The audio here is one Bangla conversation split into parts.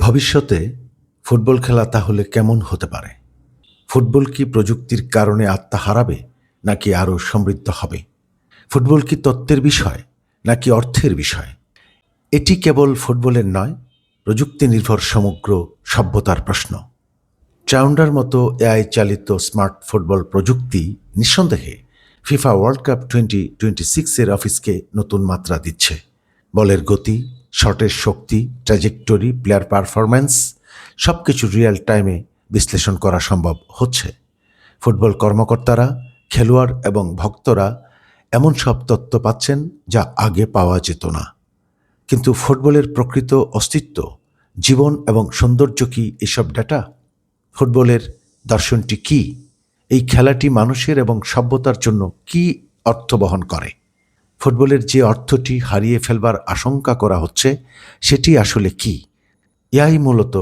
ভবিষ্যতে ফুটবল খেলা তাহলে কেমন হতে পারে? ফুটবল কি প্রযুক্তির কারণে আত্মা হারাবে নাকি আরও সমৃদ্ধ হবে? ফুটবল কি তত্ত্বের বিষয় নাকি অর্থের বিষয়? এটি কেবল ফুটবলের নয়, প্রযুক্তি নির্ভর সমগ্র সভ্যতার প্রশ্ন। ট্রাউন্ডার মতো এআই চালিত স্মার্ট ফুটবল প্রযুক্তি নিঃসন্দেহে ফিফা ওয়ার্ল্ড কাপ 2026-এর অফিসকে নতুন মাত্রা দিচ্ছে। বলের গতি, শটের শক্তি, ট্র্যাজেক্টরি, প্লেয়ার পারফরম্যান্স সবকিছু রিয়েল টাইমে বিশ্লেষণ করা সম্ভব হচ্ছে। ফুটবল কর্মকর্তারা, খেলোয়াড় এবং ভক্তরা এমন সব তথ্য পাচ্ছেন যা আগে পাওয়া যেত না। কিন্তু ফুটবলের প্রকৃত অস্তিত্ব, জীবন এবং সৌন্দর্য কি এসব ডেটা? ফুটবলের দর্শনটি কি? এই খেলাটি মানুষের এবং সভ্যতার জন্য কি অর্থ বহন করে? ফুটবলের যে অর্থটি হারিয়ে ফেলবার আশঙ্কা করা হচ্ছে সেটি আসলে কি? এআই মূলত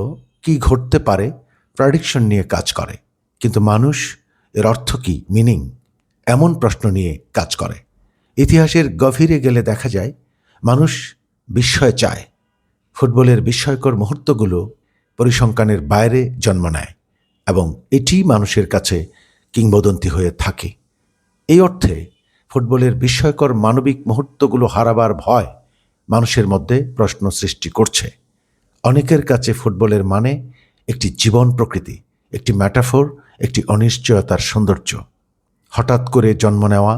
কি ঘটতে পারে প্রেডিকশন নিয়ে কাজ করে, কিন্তু মানুষ এর অর্থ কি, মিনিং, এমন প্রশ্ন নিয়ে কাজ করে। ইতিহাসের গভীরে গেলে দেখা যায় মানুষ বিস্ময় চায়। ফুটবলের বিস্ময়কর মুহূর্তগুলো পরিসংখ্যানের বাইরে জন্ম নেয় এবং এটি মানুষের কাছে কিংবদন্তি হয়ে থাকে। এই অর্থে ফুটবলের বিস্ময়কর মানবিক মুহূর্তগুলো হারাবার ভয় মানুষের মধ্যে প্রশ্ন সৃষ্টি করছে। অনেকের কাছে ফুটবলের মানে একটি জীবন প্রকৃতি, একটি ম্যাটাফোর, একটি অনিশ্চয়তার সৌন্দর্য। হঠাৎ করে জন্ম নেওয়া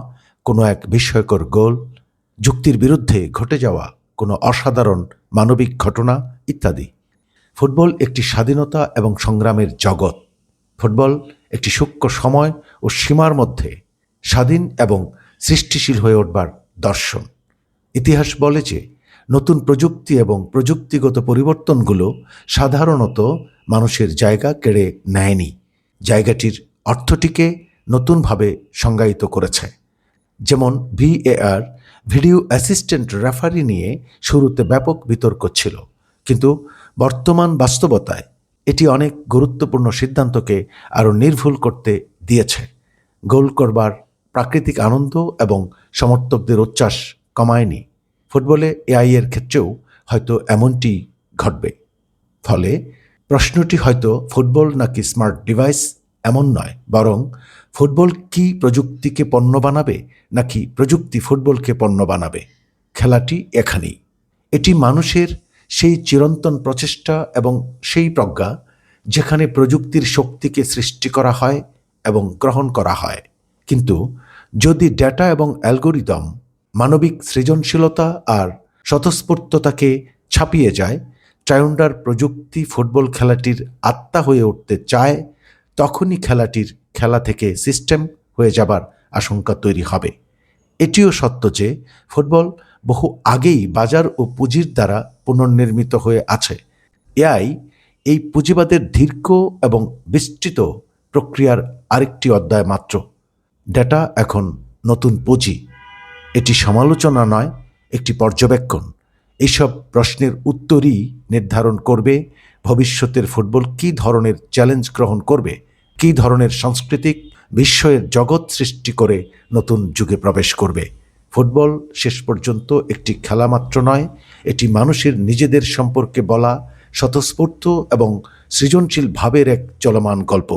কোনো এক বিস্ময়কর গোল, যুক্তির বিরুদ্ধে ঘটে যাওয়া কোনো অসাধারণ মানবিক ঘটনা ইত্যাদি। ফুটবল একটি স্বাধীনতা এবং সংগ্রামের জগৎ। ফুটবল একটি সূক্ষ্ম সময় ও সীমার মধ্যে স্বাধীন এবং সৃষ্টিশীল হয়ে উঠবার দর্শন। ইতিহাস বলে যে নতুন প্রযুক্তি এবং প্রযুক্তিগত পরিবর্তনগুলো সাধারণত মানুষের জায়গা কেড়ে নেয়নি, জায়গাটির অর্থটিকে নতুনভাবে সংজ্ঞায়িত করেছে। যেমন ভিএআর, ভিডিও অ্যাসিস্ট্যান্ট রেফারি নিয়ে শুরুতে ব্যাপক বিতর্ক ছিল, কিন্তু বর্তমান বাস্তবতায় এটি অনেক গুরুত্বপূর্ণ সিদ্ধান্তকে আরও নির্ভুল করতে দিয়েছে। গোল করবার প্রাকৃতিক আনন্দ এবং সমর্থকদের উচ্ছ্বাস কমায়নি। ফুটবলে এআই এর ক্ষেত্রেও হয়তো এমনটি ঘটবে। ফলে প্রশ্নটি হয়তো ফুটবল নাকি স্মার্ট ডিভাইস এমন নয়, বরং ফুটবল কি প্রযুক্তিকে পণ্য বানাবে নাকি প্রযুক্তি ফুটবলকে পণ্য বানাবে? খেলাটি এখানেই। এটি মানুষের সেই চিরন্তন প্রচেষ্টা এবং সেই প্রজ্ঞা যেখানে প্রযুক্তির শক্তিকে সৃষ্টি করা হয় এবং গ্রহণ করা হয়, কিন্তু যদি ডেটা এবং অ্যালগোরিদম মানবিক সৃজনশীলতা আর স্বতঃস্ফূর্ততাকে ছাপিয়ে যায়, ট্রাউন্ডার প্রযুক্তি ফুটবল খেলাটির আত্মা হয়ে উঠতে চায়, তখনই খেলাটির খেলা থেকে সিস্টেম হয়ে যাবার আশঙ্কা তৈরি হবে। এটিও সত্য যে ফুটবল বহু আগেই বাজার ও পুঁজির দ্বারা পুনর্নির্মিত হয়ে আছে। এআই এই পুঁজিবাদের দীর্ঘ এবং বিস্তৃত প্রক্রিয়ার আরেকটি অধ্যায় মাত্র। ডেটা এখন নতুন পুঁজি। এটি সমালোচনা নয়, একটি পর্যবেক্ষণ। এইসব প্রশ্নের উত্তরই নির্ধারণ করবে ভবিষ্যতের ফুটবল কী ধরনের চ্যালেঞ্জ গ্রহণ করবে, কী ধরনের সাংস্কৃতিক বিস্ময়ের জগৎ সৃষ্টি করে নতুন যুগে প্রবেশ করবে। ফুটবল শেষ পর্যন্ত একটি খেলা মাত্র নয়, এটি মানুষের নিজেদের সম্পর্কে বলা স্বতঃস্ফূর্ত এবং সৃজনশীল ভাবের এক চলমান গল্প।